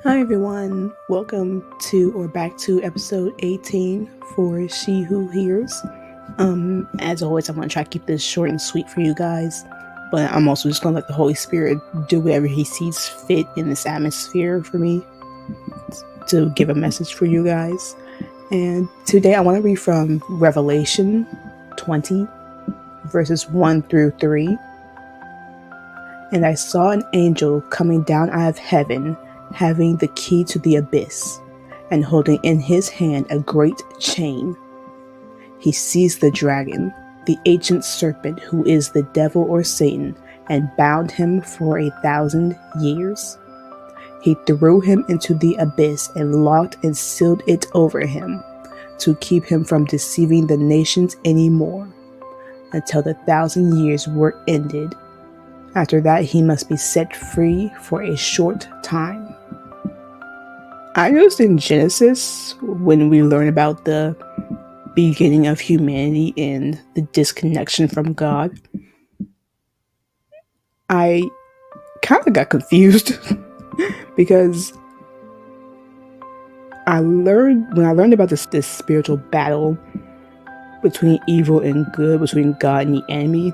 Hi everyone, welcome to or back to episode 18 for She Who Hears. As always, I'm gonna try to keep this short and sweet for you guys, but I'm also just gonna let the Holy Spirit do whatever He sees fit in this atmosphere for me to give a message for you guys. And today I want to read from Revelation 20, verses 1 through 3. And I saw an angel coming down out of heaven, having the key to the abyss, and holding in his hand a great chain. He seized the dragon, the ancient serpent who is the devil or Satan, and bound him for 1,000 years. He threw him into the abyss and locked and sealed it over him, to keep him from deceiving the nations anymore, until the 1,000 years were ended. After that, he must be set free for a short time. I noticed in Genesis, when we learn about the beginning of humanity and the disconnection from God, I kind of got confused because when I learned about this spiritual battle between evil and good, between God and the enemy,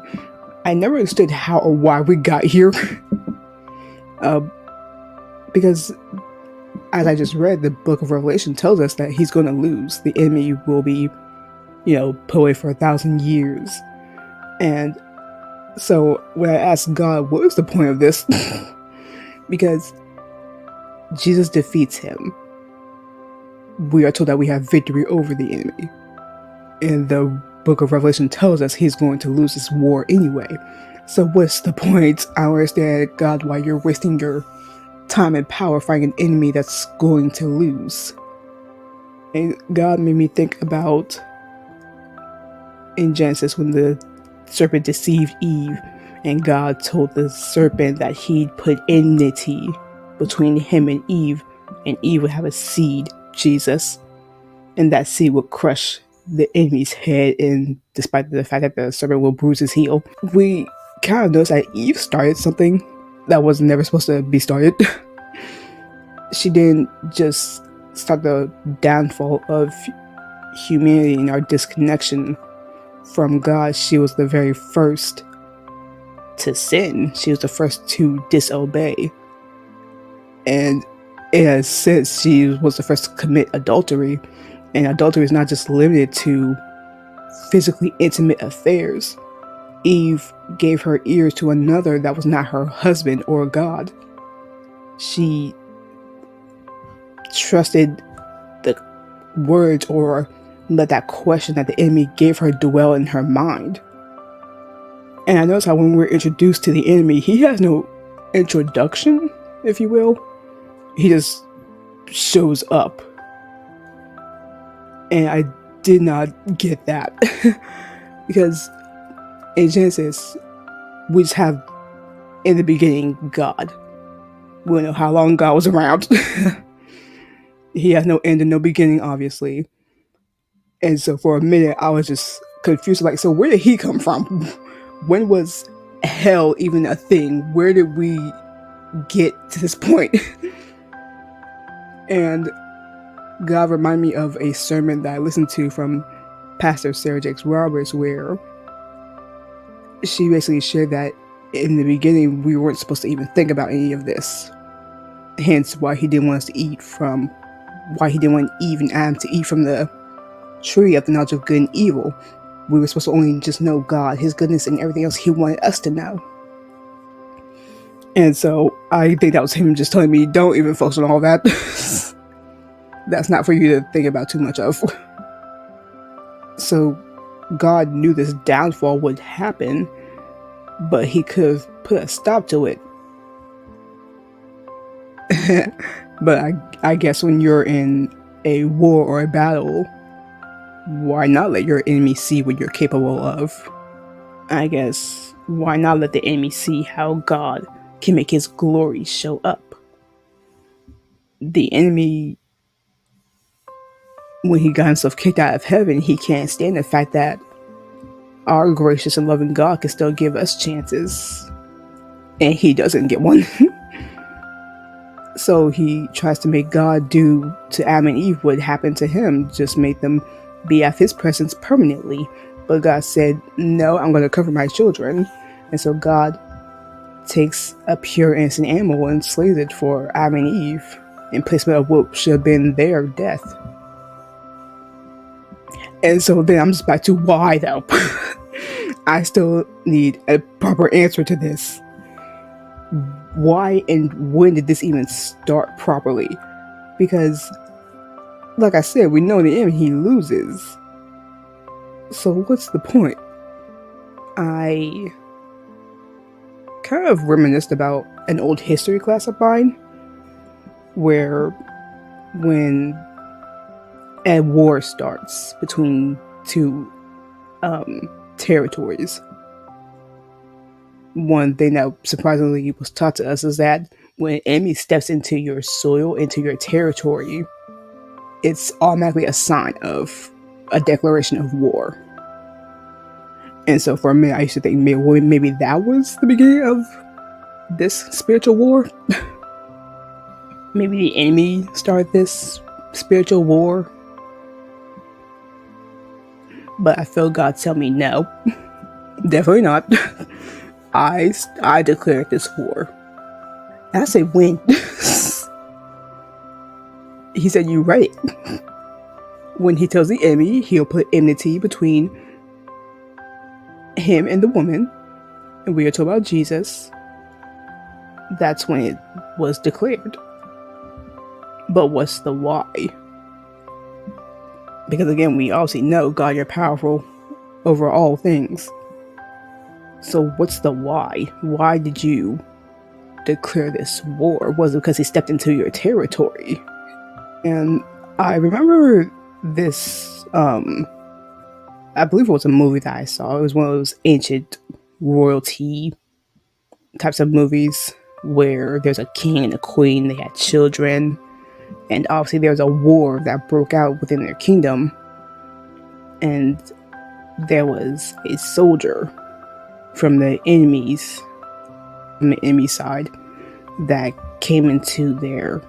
I never understood how or why we got here. Because as I just read, the book of Revelation tells us that he's going to lose. The enemy will be, put away for 1,000 years. And so when I asked God, what is the point of this? Because Jesus defeats him. We are told that we have victory over the enemy. And the book of Revelation tells us he's going to lose this war anyway. So what's the point? I don't understand, God, why you're wasting your time and power fighting an enemy that's going to lose. And God made me think about in Genesis when the serpent deceived Eve, and God told the serpent that he'd put enmity between him and Eve would have a seed, Jesus, and that seed would crush the enemy's head, and despite the fact that the serpent will bruise his heel. We kind of noticed that Eve started something that was never supposed to be started. She didn't just start the downfall of humanity and our disconnection from God. She was the very first to sin. She was the first to disobey. And in a sense, she was the first to commit adultery. And adultery is not just limited to physically intimate affairs. Eve gave her ears to another that was not her husband or God. She trusted the words or let that question that the enemy gave her dwell in her mind. And I notice how when we're introduced to the enemy, he has no introduction, if you will. He just shows up. And I did not get that. Because in Genesis, we just have, in the beginning, God. We don't know how long God was around. He has no end and no beginning, obviously. And so for a minute, I was just confused. Like, so where did he come from? When was hell even a thing? Where did we get to this point? And God reminded me of a sermon that I listened to from Pastor Sarah Jakes Roberts, where she basically shared that in the beginning we weren't supposed to even think about any of this. Hence why he didn't want us to eat from, why he didn't want Eve and Adam to eat from the tree of the knowledge of good and evil. We were supposed to only just know God, his goodness, and everything else he wanted us to know. And so I think that was him just telling me, don't even focus on all that. That's not for you to think about too much of. So God knew this downfall would happen, but he could have put a stop to it. But I guess when you're in a war or a battle, why not let your enemy see what you're capable of? I guess, why not let the enemy see how God can make his glory show up? The enemy, when he got himself kicked out of heaven, he can't stand the fact that our gracious and loving God can still give us chances, and he doesn't get one. So he tries to make God do to Adam and Eve what happened to him, just make them be out of his presence permanently. But God said, no, I'm going to cover my children. And so God takes a pure innocent animal and slays it for Adam and Eve in placement of what should have been their death. And so then I'm just back to why, though. I still need a proper answer to this. Why and when did this even start properly? Because, like I said, we know in the end he loses. So what's the point? I kind of reminisced about an old history class of mine where when a war starts between two territories, one thing that surprisingly was taught to us is that when an enemy steps into your soil, into your territory, it's automatically a sign of a declaration of war. And so for me, I used to think maybe that was the beginning of this spiritual war. Maybe the enemy started this spiritual war. But I feel God tell me no. Definitely not. I declared this war. And I say when. He said, you right. When he tells the enemy, he'll put enmity between him and the woman. And we are talking about Jesus. That's when it was declared. But what's the why? Because again, we obviously know, God, you're powerful over all things. So what's the why? Why did you declare this war? Was it because he stepped into your territory? And I remember this, I believe it was a movie that I saw. It was one of those ancient royalty types of movies where there's a king and a queen, they had children, and obviously there was a war that broke out within their kingdom, and there was a soldier from the enemy side that came into their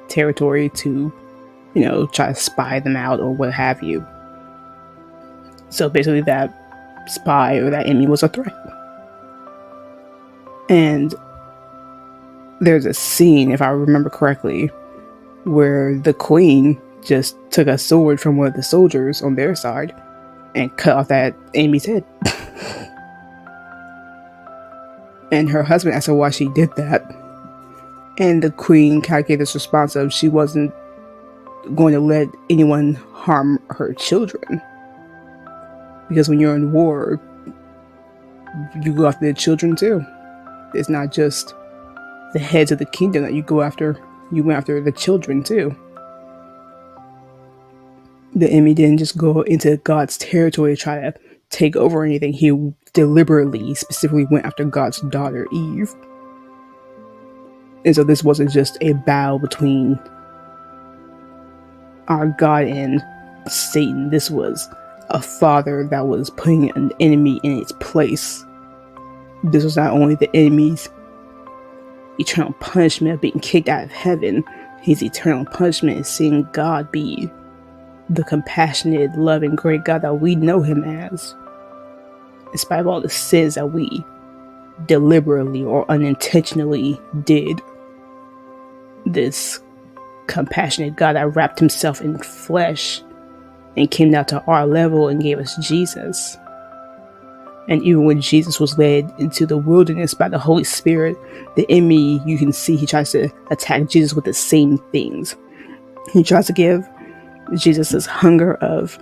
territory to, try to spy them out or what have you. So basically that spy or that enemy was a threat. And there's a scene, if I remember correctly, where the queen just took a sword from one of the soldiers on their side and cut off that enemy's head. And her husband asked her why she did that. And the queen kind of gave this response of she wasn't going to let anyone harm her children. Because when you're in war, you go after the children too. It's not just the heads of the kingdom that you go after. You went after the children too. The enemy didn't just go into God's territory to try to take over anything. He deliberately, specifically went after God's daughter, Eve. And so this wasn't just a battle between our God and Satan. This was a father that was putting an enemy in its place. This was not only the enemy's eternal punishment of being kicked out of heaven. His eternal punishment is seeing God be the compassionate, loving, great God that we know him as. In spite of all the sins that we deliberately or unintentionally did, this compassionate God that wrapped himself in flesh and came down to our level and gave us Jesus. And even when Jesus was led into the wilderness by the Holy Spirit, the enemy, you can see he tries to attack Jesus with the same things. He tries to give Jesus this hunger of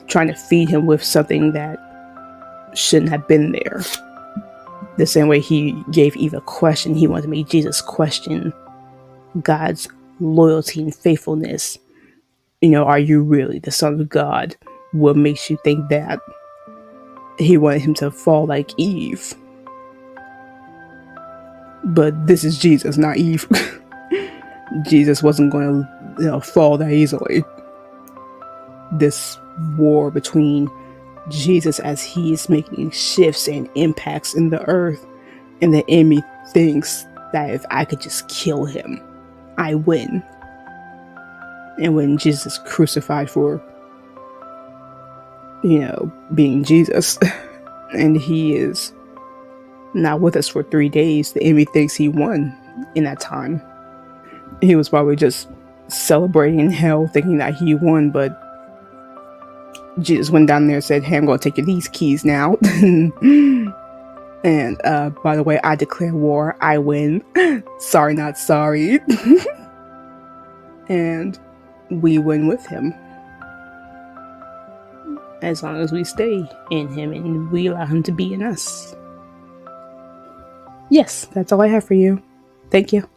trying to feed him with something that shouldn't have been there. The same way he gave Eve a question, he wanted to make Jesus question God's loyalty and faithfulness. Are you really the Son of God? What makes you think that? He wanted him to fall like Eve. But this is Jesus, not Eve. Jesus wasn't going to fall that easily. This war between Jesus as he is making shifts and impacts in the earth, and the enemy thinks that if I could just kill him, I win. And when Jesus is crucified for, being Jesus, and he is not with us for 3 days, the enemy thinks he won in that time. He was probably just celebrating in hell, thinking that he won, but Jesus went down there and said, hey, I'm going to take these keys now. And by the way, I declare war. I win. Sorry, not sorry. And we win with him. As long as we stay in him and we allow him to be in us. Yes, that's all I have for you. Thank you.